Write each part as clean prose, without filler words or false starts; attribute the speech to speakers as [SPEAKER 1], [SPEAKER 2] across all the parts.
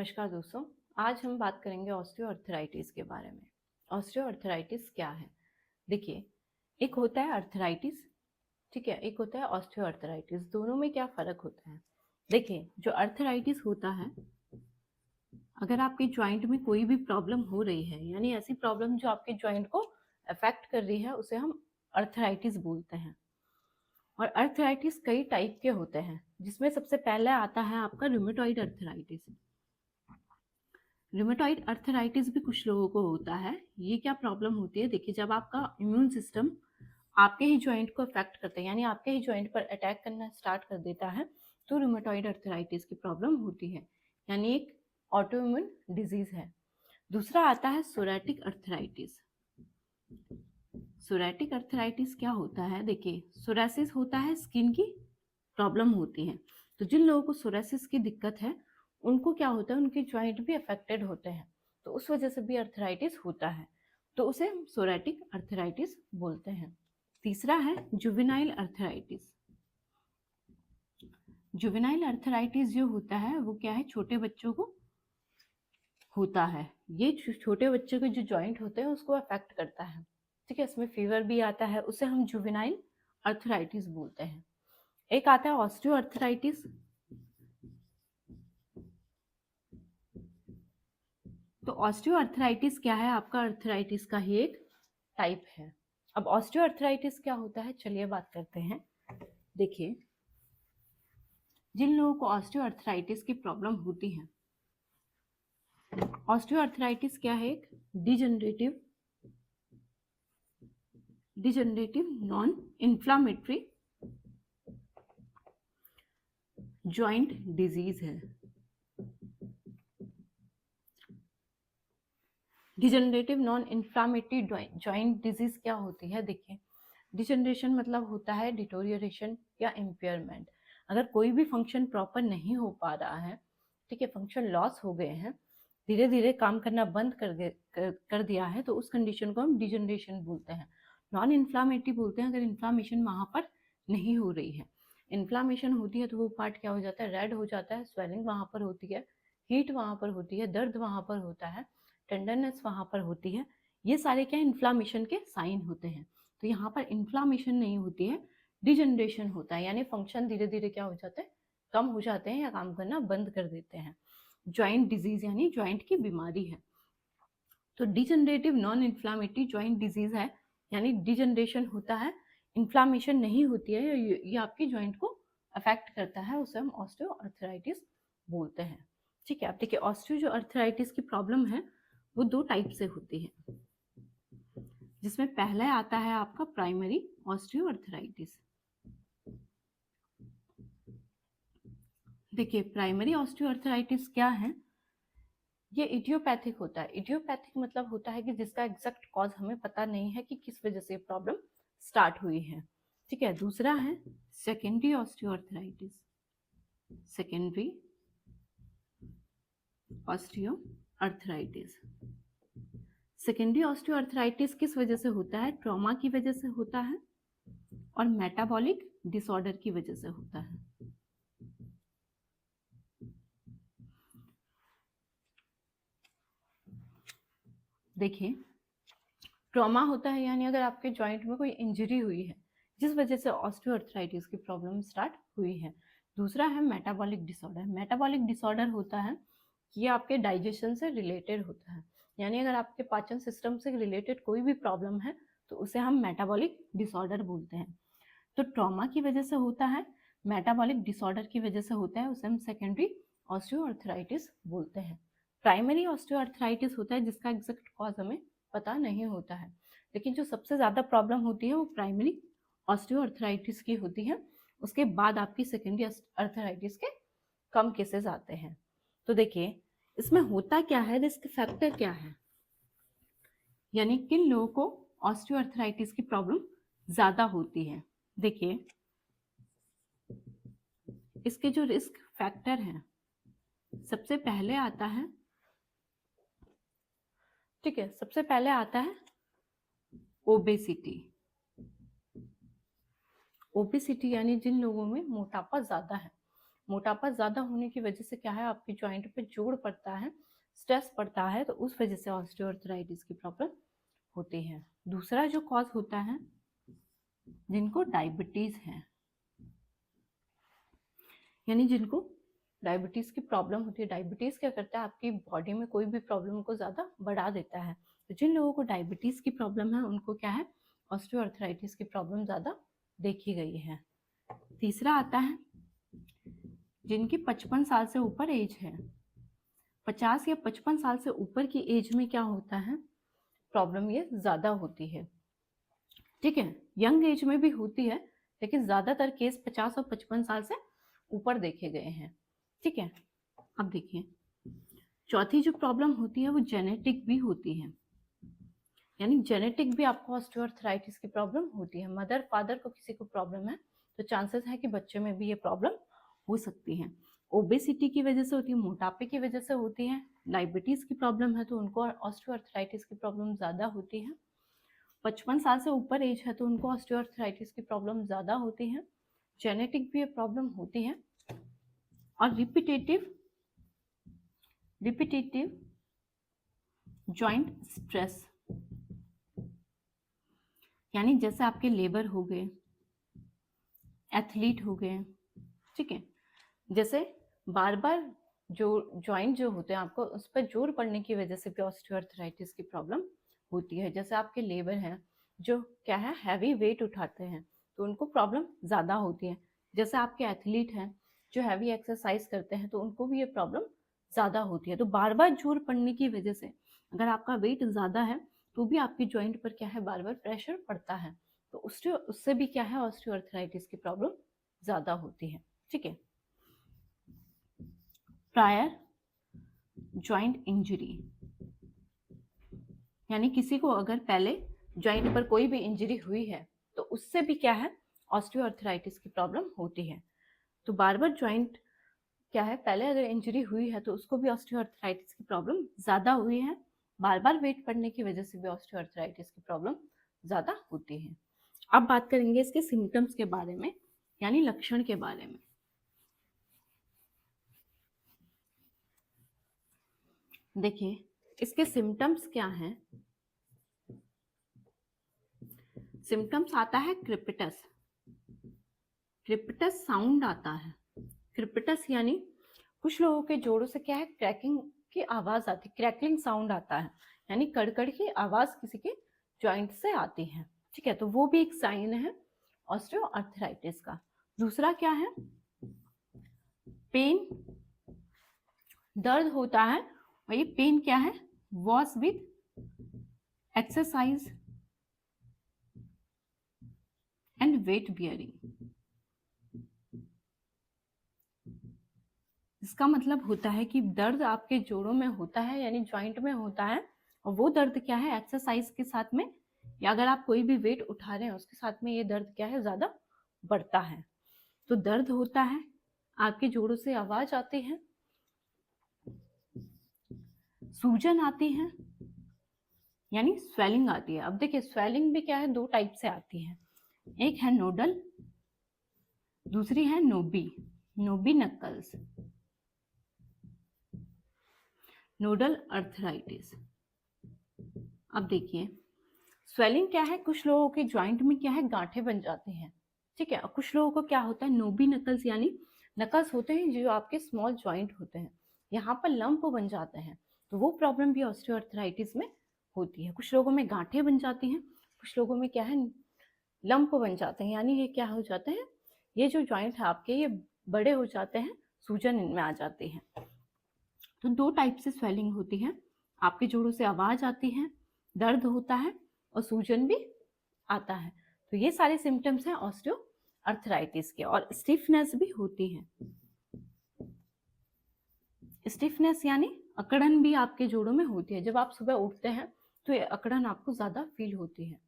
[SPEAKER 1] नमस्कार दोस्तों। आज हम बात करेंगे ऑस्टियोआर्थराइटिस के बारे में। ऑस्टियोआर्थराइटिस क्या है? देखिए, एक होता है अर्थराइटिस, ठीक है, एक होता है ऑस्टियोआर्थराइटिस। दोनों में क्या फ़र्क होता है? देखिए, जो अर्थराइटिस होता है, अगर आपके जॉइंट में कोई भी प्रॉब्लम हो रही है, यानी ऐसी प्रॉब्लम जो आपके जॉइंट को अफेक्ट कर रही है, उसे हम अर्थराइटिस बोलते हैं। और अर्थराइटिस कई टाइप के होते हैं, जिसमें सबसे पहले आता है आपका रूमेटॉइड अर्थराइटिस। रूमेटॉइड अर्थराइटिस भी कुछ लोगों को होता है। ये क्या प्रॉब्लम होती है? देखिए, जब आपका इम्यून सिस्टम आपके ही जॉइंट को अफेक्ट करता है, यानी आपके ही जॉइंट पर अटैक करना स्टार्ट कर देता है, तो रूमेटॉइड अर्थराइटिस की प्रॉब्लम होती है, यानी एक ऑटोइम्यून डिजीज है। दूसरा आता है सोरेटिक अर्थराइटिस। सोरेटिक अर्थराइटिस क्या होता है? देखिए, सोरेसिस होता है, स्किन की प्रॉब्लम होती है। तो जिन लोगों को सोरेसिस की दिक्कत है, उनको क्या होता है, उनके जॉइंट भी अफेक्टेड होते हैं, तो उस वजह से भी अर्थराइटिस होता है, तो उसे हम सोरेटिक अर्थराइटिस बोलते हैं। तीसरा है जुवेनाइल अर्थराइटिस। जुवेनाइल अर्थराइटिस जो होता है वो क्या है, छोटे बच्चों को होता है। ये छोटे बच्चों के जो जॉइंट होते हैं उसको अफेक्ट करता है, ठीक है। इसमें फीवर भी आता है, उसे हम जुवेनाइल अर्थराइटिस बोलते हैं। एक आता है ऑस्टियोआर्थराइटिस। तो ऑस्टियोआर्थराइटिस क्या है? आपका अर्थराइटिस का ही एक टाइप है। अब ऑस्टियोआर्थराइटिस क्या होता है, चलिए बात करते हैं। देखिए, जिन लोगों को ऑस्टियोआर्थराइटिस की प्रॉब्लम होती है, ऑस्टियोआर्थराइटिस क्या है? एक degenerative non inflammatory joint disease है। Degenerative non inflammatory joint disease क्या होती है? देखिए, डिजनरेशन मतलब होता है डिटोरियरेशन या इम्पेयरमेंट। अगर कोई भी फंक्शन प्रॉपर नहीं हो पा रहा है, ठीक है, फंक्शन लॉस हो गए हैं, धीरे धीरे काम करना बंद कर दिया है, तो उस कंडीशन को हम डिजनरेशन बोलते हैं। नॉन इन्फ्लामेटरी बोलते हैं अगर इन्फ्लामेशन वहाँ पर नहीं हो रही है। इन्फ्लामेशन होती है तो वो पार्ट क्या हो जाता है, रेड हो जाता है, स्वेलिंग वहाँ पर होती है, हीट वहाँ पर होती है, दर्द वहाँ पर होता है, टेंडरनेस वहाँ पर होती है। ये सारे क्या इन्फ्लामेशन के साइन होते हैं। तो यहाँ पर इन्फ्लामेशन नहीं होती है, डिजनरेशन होता है, यानी फंक्शन धीरे धीरे क्या हो जाते हैं, कम हो जाते हैं या काम करना बंद कर देते हैं। जॉइंट डिजीज यानी जॉइंट की बीमारी है। तो degenerative non inflammatory joint disease है, यानी डिजनरेशन होता है, इन्फ्लामेशन नहीं होती है, ये आपकी जॉइंट को अफेक्ट करता है, उसे हम ऑस्टियोआर्थराइटिस बोलते हैं। ठीक है, आप देखिए, ऑस्टियो जो अर्थराइटिस की प्रॉब्लम है वो दो टाइप से होती है, जिसमें पहला आता है आपका प्राइमरी ऑस्टियोआर्थराइटिस। देखिए, प्राइमरी ऑस्टियोआर्थराइटिस क्या है? ये इडियोपैथिक होता है। इडियोपैथिक मतलब होता है कि जिसका एग्जैक्ट कॉज हमें पता नहीं है कि किस वजह से प्रॉब्लम स्टार्ट हुई है, ठीक है। दूसरा है secondary osteoarthritis. Secondary osteoarthritis, secondary osteoarthritis किस वजह से होता है? ट्रॉमा की वजह से होता है और मेटाबॉलिक डिसऑर्डर की वजह से होता है। देखिए, ट्रॉमा होता है यानी अगर आपके जॉइंट में कोई इंजरी हुई है जिस वजह से ऑस्टियोआर्थराइटिस की प्रॉब्लम स्टार्ट हुई है। दूसरा है मेटाबॉलिक डिसऑर्डर। मेटाबॉलिक डिसऑर्डर होता है कि ये आपके डाइजेशन से रिलेटेड होता है, यानी अगर आपके पाचन सिस्टम से रिलेटेड कोई भी प्रॉब्लम है तो उसे हम मेटाबॉलिक डिसऑर्डर बोलते हैं। तो ट्रॉमा की वजह से होता है, मेटाबॉलिक डिसऑर्डर की वजह से होता है, उसे हम सेकेंडरी ऑस्टियोआर्थराइटिस बोलते हैं। प्राइमरी ऑस्टियोआर्थराइटिस होता है जिसका एग्जैक्ट कॉज हमें पता नहीं होता है, लेकिन जो सबसे ज़्यादा प्रॉब्लम होती है वो प्राइमरी ऑस्टियोआर्थराइटिस की होती है। उसके बाद आपकी सेकेंडरी अर्थराइटिस के कम केसेस आते हैं। तो देखिए, इसमें होता क्या है, रिस्क फैक्टर क्या है, यानी किन लोगों को ऑस्टियोआर्थराइटिस की प्रॉब्लम ज़्यादा होती है। देखिए, इसके जो रिस्क फैक्टर हैं, सबसे पहले आता है, ठीक है, सबसे पहले आता है ओबेसिटी। ओबेसिटी यानी जिन लोगों में मोटापा ज़्यादा है, मोटापा ज़्यादा होने की वजह से क्या है, आपके जॉइंट पे जोड़ पड़ता है, स्ट्रेस पड़ता है, तो उस वजह से ऑस्टियोआर्थराइटिस की प्रॉब्लम होती है। दूसरा जो कॉज होता है, जिनको डायबिटीज़ है, यानी जिनको डायबिटीज़ की प्रॉब्लम होती है। डायबिटीज़ क्या करता है, आपकी बॉडी में कोई भी प्रॉब्लम को ज़्यादा बढ़ा देता है। तो जिन लोगों को डायबिटीज़ की प्रॉब्लम है, उनको क्या है, ऑस्टियोआर्थराइटिस की प्रॉब्लम ज़्यादा देखी गई है। तीसरा आता है, जिनकी 55 साल से ऊपर एज है। 50 या 55 साल से ऊपर की एज में क्या होता है, प्रॉब्लम ये ज़्यादा होती है। ठीक है, यंग एज में भी होती है, लेकिन ज़्यादातर केस 50 और 55 साल से ऊपर देखे गए हैं। ठीक है, अब देखिए, चौथी जो प्रॉब्लम होती है वो जेनेटिक भी होती है, यानी जेनेटिक भी आपको ऑस्टियोआर्थराइटिस की प्रॉब्लम होती है। मदर फादर को किसी को प्रॉब्लम है तो चांसेस है कि बच्चे में भी ये प्रॉब्लम हो सकती है। ओबेसिटी की वजह से होती है, मोटापे की वजह से होती है। डायबिटीज़ की प्रॉब्लम है तो उनको ऑस्टियोआर्थराइटिस की प्रॉब्लम ज़्यादा होती है। 55 साल से ऊपर एज है तो उनको ऑस्टियोआर्थराइटिस की प्रॉब्लम ज़्यादा होती है। जेनेटिक भी ये प्रॉब्लम होती है। और रिपीटेटिव जॉइंट स्ट्रेस, यानी जैसे आपके लेबर हो गए, एथलीट हो गए, ठीक है, जैसे बार बार जो जॉइंट जो होते हैं आपको उस पर जोर पड़ने की वजह से भी ऑस्टियोआर्थराइटिस की प्रॉब्लम होती है। जैसे आपके लेबर हैं जो क्या है, हैवी वेट उठाते हैं तो उनको प्रॉब्लम ज़्यादा होती है। जैसे आपके एथलीट हैं जो हैवी एक्सरसाइज करते हैं तो उनको भी ये प्रॉब्लम ज़्यादा होती है। तो बार बार जोर पड़ने की वजह से अगर आपका वेट ज़्यादा है तो भी आपकी जॉइंट पर क्या है, बार बार प्रेशर पड़ता है, तो उससे भी क्या है, ऑस्टियोआर्थराइटिस की प्रॉब्लम ज़्यादा होती है। ठीक है, प्रायर जॉइंट इंजरी, यानी किसी को अगर पहले जॉइंट पर कोई भी इंजरी हुई है तो उससे भी क्या है, ऑस्टियोआर्थराइटिस की प्रॉब्लम होती है। तो बार बार जॉइंट क्या है, पहले अगर इंजरी हुई है तो उसको भी ऑस्टियोआर्थराइटिस की प्रॉब्लम ज़्यादा हुई है। बार बार वेट पड़ने की वजह से भी ऑस्टियोआर्थराइटिस की प्रॉब्लम ज़्यादा होती है। अब बात करेंगे इसके सिम्टम्स के बारे में, यानी लक्षण के बारे में। देखिए, इसके सिम्टम्स क्या हैं। सिम्टम्स आता है क्रिपिटस, क्रिपिटस साउंड आता है। क्रिपिटस यानी कुछ लोगों के जोड़ों से क्या है, क्रैकिंग की आवाज आती, क्रैकलिंग साउंड आता है, यानी कड़कड़ की आवाज किसी के जॉइंट से आती है। ठीक है, तो वो भी एक साइन है ऑस्टियोआर्थराइटिस का। दूसरा क्या है, पेन, दर्द होता है, और ये पेन क्या है, was with exercise and weight bearing. इसका मतलब होता है कि दर्द आपके जोड़ों में होता है, यानी जॉइंट में होता है, और वो दर्द क्या है, एक्सरसाइज के साथ में या अगर आप कोई भी वेट उठा रहे हैं उसके साथ में ये दर्द क्या है, ज़्यादा बढ़ता है। तो दर्द होता है, आपके जोड़ों से आवाज आती है, सूजन आती है, यानी स्वेलिंग आती है। अब देखिए, स्वेलिंग भी क्या है, दो टाइप से आती है, एक है नोडल, दूसरी है नोबी, नोबी नक्कल्स, नोडल अर्थराइटिस। अब देखिए, स्वेलिंग क्या है, कुछ लोगों के जॉइंट में क्या है, गांठें बन जाती हैं। ठीक है, और कुछ लोगों को क्या होता है, नोबी नकल्स, यानी नकल्स होते हैं जो आपके स्मॉल जॉइंट होते हैं, यहाँ पर लंप बन जाते हैं, तो वो प्रॉब्लम भी ऑस्टियोआर्थराइटिस में होती है। कुछ लोगों में गांठें बन जाती हैं, कुछ लोगों में क्या है, लंप बन जाते हैं, यानी ये क्या हो जाते हैं, ये जो जॉइंट है आपके ये बड़े हो जाते हैं, सूजन इनमें आ जाती है। तो दो टाइप से स्वेलिंग होती है, आपके जोड़ों से आवाज आती है, दर्द होता है, और सूजन भी आता है। तो ये सारे सिम्टम्स हैं ऑस्टियोआर्थराइटिस के। और स्टिफनेस भी होती है, स्टिफनेस यानी अकड़न भी आपके जोड़ों में होती है। जब आप सुबह उठते हैं तो ये अकड़न आपको ज़्यादा फील होती है।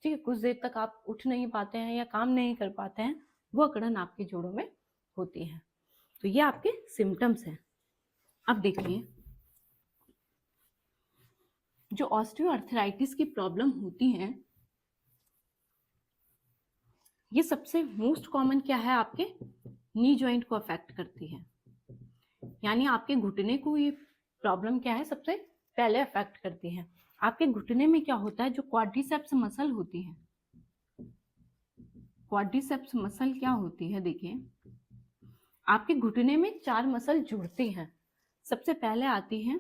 [SPEAKER 1] ठीक है, कुछ देर तक आप उठ नहीं पाते हैं या काम नहीं कर पाते हैं, वो अकड़न आपके जोड़ों में होती है। तो ये आपके सिम्टम्स हैं। अब देखिए, जो ऑस्टियोआर्थराइटिस की प्रॉब्लम होती है, ये सबसे मोस्ट कॉमन क्या है, आपके नी जॉइंट को अफेक्ट करती है। यानी आपके घुटने को ये प्रॉब्लम क्या है, सबसे पहले अफेक्ट करती है। आपके घुटने में क्या होता है, जो क्वाड्रिसेप्स मसल होती है, क्वाड्रिसेप्स मसल क्या होती है, देखिए आपके घुटने में 4 मसल जुड़ती हैं। सबसे पहले आती है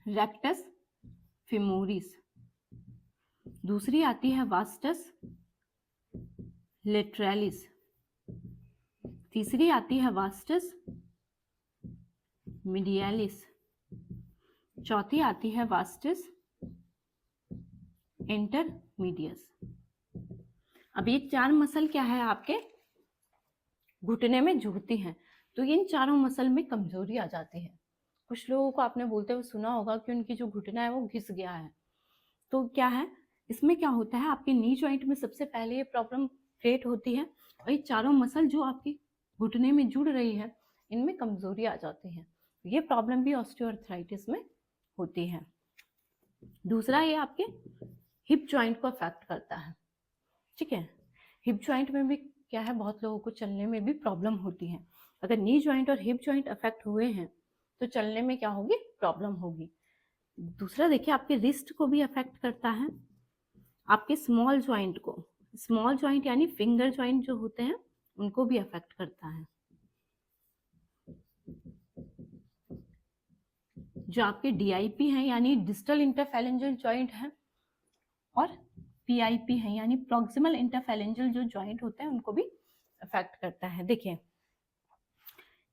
[SPEAKER 1] रेक्टस फेमोरिस, दूसरी आती है वास्टस लेटरलिस, तीसरी आती है वास्टस मीडियालिस, चौथी आती है वास्टस इंटरमीडियस। अब ये 4 मसल क्या है, आपके घुटने में जुड़ती हैं, तो इन चारों मसल में कमजोरी आ जाती है। कुछ लोगों को आपने बोलते हुए सुना होगा कि उनकी जो घुटना है वो घिस गया है। तो क्या है, इसमें क्या होता है, आपके नी जॉइंट में सबसे पहले ये प्रॉब्लम क्रिएट होती है, और ये चारों मसल जो आपकी घुटने में जुड़ रही है, इनमें कमजोरी आ जाती है। ये प्रॉब्लम भी ऑस्टियोआर्थराइटिस में होती है। दूसरा, ये आपके हिप जॉइंट को अफेक्ट करता है। ठीक है, हिप जॉइंट में भी क्या है, बहुत लोगों को चलने में भी प्रॉब्लम होती है। अगर नी जॉइंट और हिप जॉइंट अफेक्ट हुए हैं तो चलने में क्या होगी, प्रॉब्लम होगी। दूसरा देखिए, आपके रिस्ट को भी अफेक्ट करता है, आपके स्मॉल जॉइंट को, स्मॉल जॉइंट यानी फिंगर जॉइंट जो होते हैं उनको भी अफेक्ट करता है। जो आपके डीआईपी हैं यानी डिस्टल इंटरफेरेंजियल जॉइंट है, और पीआईपी है यानी प्रॉक्सिमल इंटरफेरेंजियल जो जॉइंट होते हैं उनको भी अफेक्ट करता है। देखिए,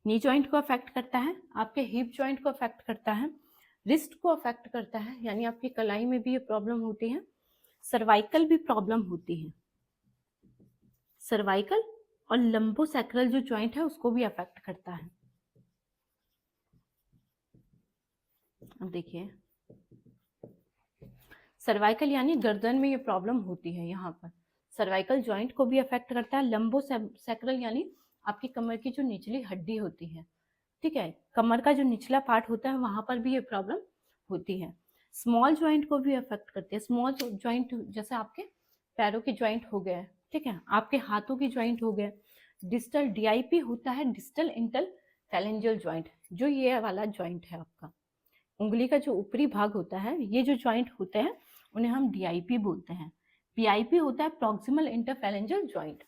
[SPEAKER 1] नी जॉइंट को अफेक्ट करता है, आपके हिप जॉइंट को अफेक्ट करता है, रिस्ट को अफेक्ट करता है, यानी आपकी कलाई में भी ये प्रॉब्लम होती है, सर्वाइकल भी प्रॉब्लम होती है, सर्वाइकल और लंबोसैक्रल जो जॉइंट है उसको भी अफेक्ट करता है। अब देखिए, सर्वाइकल यानी गर्दन में ये प्रॉब्लम होती है, यहाँ पर सर्वाइकल जॉइंट को भी अफेक्ट करता है। लंबोसैक्रल यानी आपकी कमर की जो निचली हड्डी होती है, ठीक है, कमर का जो निचला पार्ट होता है वहां पर भी ये प्रॉब्लम होती है। स्मॉल जॉइंट को भी अफेक्ट करती है। स्मॉल जॉइंट जैसे आपके पैरों के जॉइंट हो गए, ठीक है, आपके हाथों के जॉइंट हो गए। डिस्टल डीआईपी होता है डिस्टल इंटरफेरेंजियल जॉइंट, जो ये वाला जॉइंट है आपका उंगली का जो ऊपरी भाग होता है, ये जो जॉइंट होते हैं उन्हें हम डीआईपी बोलते हैं। पीआईपी होता है प्रॉक्सिमल इंटरफेरेंजियल जॉइंट,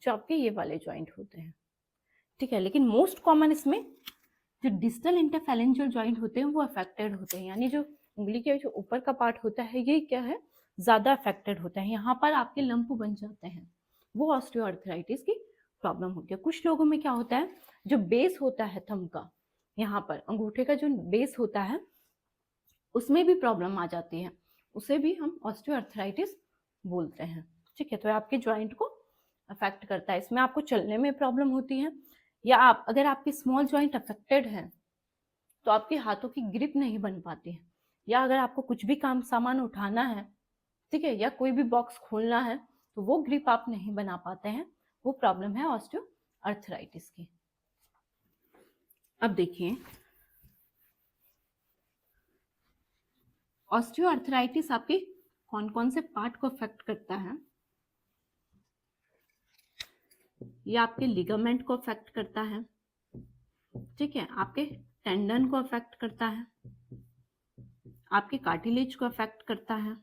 [SPEAKER 1] जो आपके ये वाले जॉइंट होते हैं, ठीक है। लेकिन मोस्ट कॉमन इसमें जो डिस्टल इंटरफेरेंजियल जॉइंट होते हैं वो अफेक्टेड होते हैं, यानी जो उंगली के जो ऊपर का पार्ट होता है ये क्या है, ज्यादा अफेक्टेड होता है, यहाँ पर आपके लंप बन जाते हैं, वो ऑस्टियोआर्थराइटिस की प्रॉब्लम होती है। कुछ लोगों में क्या होता है, जो बेस होता है थंब का, यहाँ पर अंगूठे का जो बेस होता है उसमें भी प्रॉब्लम आ जाती है, उसे भी हम ऑस्टियोआर्थराइटिस बोलते हैं, ठीक है। तो आपके जॉइंट को अफेक्ट करता है, इसमें आपको चलने में प्रॉब्लम होती है, या आप अगर आपकी स्मॉल जॉइंट अफेक्टेड है तो आपके हाथों की ग्रिप नहीं बन पाती है, या अगर आपको कुछ भी काम सामान उठाना है, ठीक है, या कोई भी बॉक्स खोलना है तो वो ग्रिप आप नहीं बना पाते हैं, वो प्रॉब्लम है ऑस्टियोआर्थराइटिस की। अब देखिए, ऑस्टियोआर्थराइटिस आपके कौन कौन से पार्ट को अफेक्ट करता है। ये आपके लिगामेंट को अफेक्ट करता है, ठीक है, आपके टेंडन को अफेक्ट करता है, आपके कार्टिलेज को अफेक्ट करता है,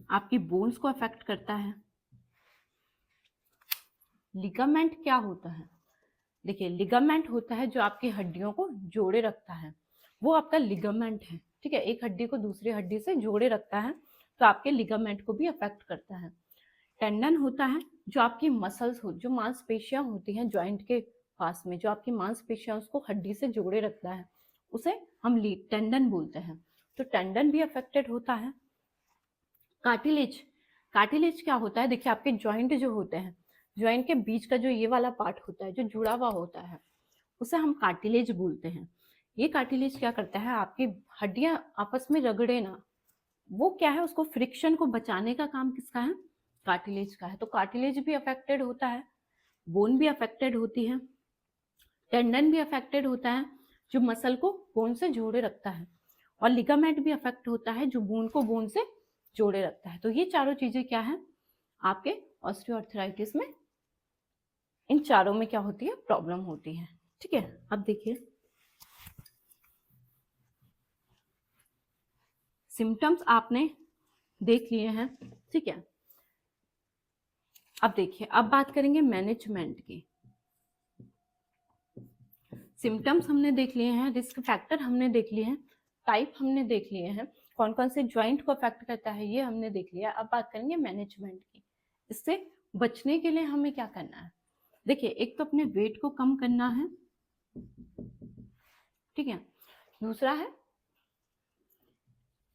[SPEAKER 1] आपकी बोन्स को अफेक्ट करता है। लिगामेंट क्या होता है, देखिए लिगामेंट होता है जो आपकी हड्डियों को जोड़े रखता है, वो आपका लिगामेंट है, ठीक है, एक हड्डी को दूसरी हड्डी से जोड़े रखता है, तो आपके लिगामेंट को भी अफेक्ट करता है। टेंडन होता है जो आपकी मसल्स हो, जो मांसपेशियां होती हैं जॉइंट के पास में, जो आपकी मांसपेशियां उसको हड्डी से जोड़े रखता है, उसे हम टेंडन बोलते हैं, तो टेंडन भी अफेक्टेड होता है। कार्टिलेज, कार्टिलेज क्या होता है, देखिए आपके जॉइंट जो होते हैं, जॉइंट के बीच का जो ये वाला पार्ट होता है जो जुड़ा हुआ होता है उसे हम कार्टिलेज बोलते हैं। ये कार्टिलेज क्या करता है, आपकी हड्डियां आपस में रगड़े ना, वो क्या है, उसको फ्रिक्शन को बचाने का काम किसका है, कार्टिलेज का है, तो कार्टिलेज भी अफेक्टेड होता है, बोन भी अफेक्टेड होती है, टेंडन भी अफेक्टेड होता है जो मसल को बोन से जोड़े रखता है, और लिगामेंट भी अफेक्ट होता है जो बोन को बोन से जोड़े रखता है। तो ये चारों चीजें क्या है, आपके ऑस्टियोआर्थराइटिस में इन चारों में क्या होती है, प्रॉब्लम होती है। ठीक है, अब देखिए सिम्टम्स आपने देख लिए हैं। ठीक है, अब देखिए, अब बात करेंगे मैनेजमेंट की। सिम्टम्स हमने देख लिए हैं, रिस्क फैक्टर हमने देख लिए हैं, टाइप हमने देख लिए हैं, कौन कौन से ज्वाइंट को अफेक्ट करता है ये हमने देख लिया। अब बात करेंगे मैनेजमेंट की। इससे बचने के लिए हमें क्या करना है? देखिए, एक तो अपने वेट को कम करना है, ठीक है, दूसरा है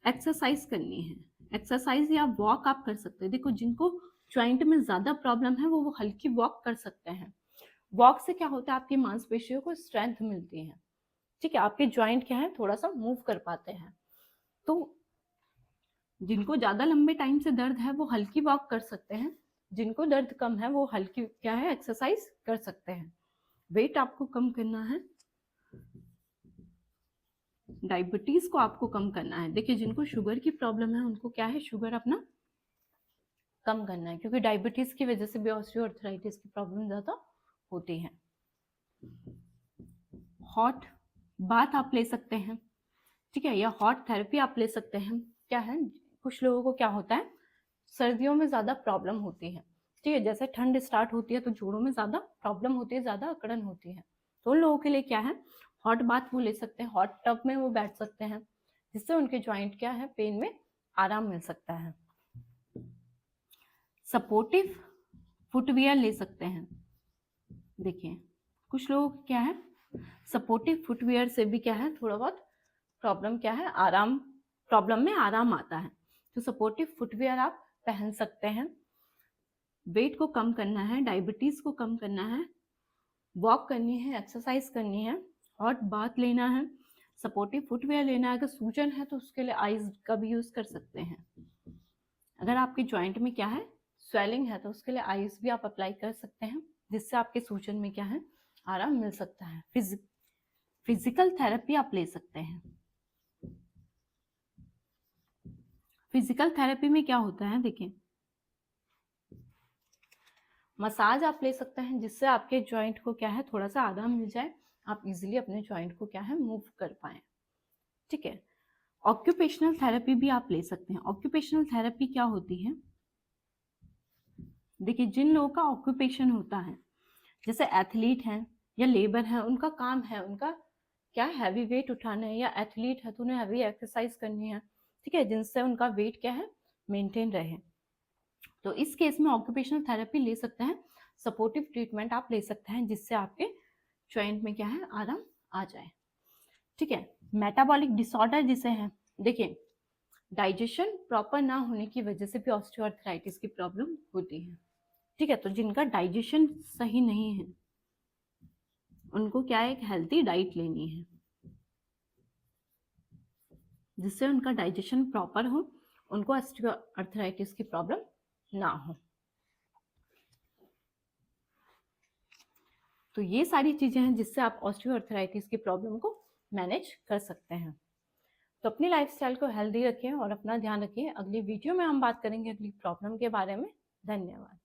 [SPEAKER 1] एक्सरसाइज करनी है। एक्सरसाइज या वॉक आप कर सकते हैं। देखो, जिनको ज्वाइंट में ज्यादा प्रॉब्लम है वो हल्की वॉक कर सकते हैं। वॉक से क्या होता है, आपकी मांसपेशियों को स्ट्रेंथ मिलती है। ठीक है, आपके ज्वाइंट क्या है, थोड़ा सा मूव कर पाते हैं। तो जिनको ज्यादा लंबे टाइम से दर्द है वो हल्की वॉक कर सकते हैं, जिनको दर्द कम है वो हल्की क्या है, एक्सरसाइज कर सकते हैं। वेट आपको कम करना है, डायबिटीज को आपको कम करना है। देखिए, जिनको शुगर की प्रॉब्लम है उनको क्या है, शुगर अपना कम करना है, क्योंकि डायबिटीज की वजह से भी ऑस्टियोआर्थराइटिस की प्रॉब्लम ज्यादा होती है। हॉट बाथ आप ले सकते हैं, ठीक है, या हॉट थेरेपी आप ले सकते हैं। क्या है, कुछ लोगों को क्या होता है, सर्दियों में ज्यादा प्रॉब्लम होती है। ठीक है, जैसे ठंड स्टार्ट होती है तो जोड़ों में ज्यादा प्रॉब्लम होती है, ज्यादा अकड़न होती है। तो उन लोगों के लिए क्या है, हॉट बाथ वो ले सकते हैं, हॉट टब में वो बैठ सकते हैं, जिससे उनके ज्वाइंट क्या है, पेन में आराम मिल सकता है। सपोर्टिव फुटवियर ले सकते हैं। देखिए, कुछ लोग क्या है, सपोर्टिव फुटवियर से भी क्या है, थोड़ा बहुत प्रॉब्लम क्या है, आराम, प्रॉब्लम में आराम आता है। तो सपोर्टिव फुटवियर आप पहन सकते हैं। वेट को कम करना है, डायबिटीज को कम करना है, वॉक करनी है, एक्सरसाइज करनी है, हॉट बाथ लेना है, सपोर्टिव फुटवेयर लेना है। अगर सूजन है तो उसके लिए आइस का भी यूज कर सकते हैं। अगर आपके ज्वाइंट में क्या है, स्वेलिंग है, तो उसके लिए आइस भी आप अप्लाई कर सकते हैं, जिससे आपके सूजन में क्या है, आराम मिल सकता है। फिजिकल थेरेपी आप ले सकते हैं। फिजिकल थेरेपी में क्या होता है, देखिए, मसाज आप ले सकते हैं, जिससे आपके ज्वाइंट को क्या है, थोड़ा सा आराम मिल जाए, आप इजीली अपने ज्वाइंट को क्या है, मूव कर पाए। ठीक है, ऑक्यूपेशनल थेरेपी भी आप ले सकते हैं। ऑक्यूपेशनल थेरेपी क्या होती है, देखिए, जिन लोगों का ऑक्यूपेशन होता है, जैसे एथलीट हैं या लेबर हैं, उनका काम है, उनका क्या हैवी वेट उठाना है, या एथलीट है तो उन्हें हैवी एक्सरसाइज करनी है। ठीक है, जिनसे उनका वेट क्या है, मेंटेन रहे। तो इस केस में ऑक्यूपेशनल थेरेपी ले सकते हैं, सपोर्टिव ट्रीटमेंट आप ले सकते हैं, जिससे आपके ज्वाइंट में क्या है, आराम आ जाए। ठीक है, मेटाबॉलिक डिसऑर्डर जिसे है, देखिए, डाइजेशन प्रॉपर ना होने की वजह से भी ऑस्टियोआर्थराइटिस की प्रॉब्लम होती है। ठीक है, तो जिनका डाइजेशन सही नहीं है उनको क्या है, एक हेल्थी डाइट लेनी है, जिससे उनका डाइजेशन प्रॉपर हो, उनको ऑस्टियोआर्थराइटिस की प्रॉब्लम ना हो। तो ये सारी चीजें हैं जिससे आप ऑस्टियोआर्थराइटिस की प्रॉब्लम को मैनेज कर सकते हैं। तो अपनी लाइफस्टाइल को हेल्दी रखें और अपना ध्यान रखिए। अगली वीडियो में हम बात करेंगे अगली प्रॉब्लम के बारे में। धन्यवाद।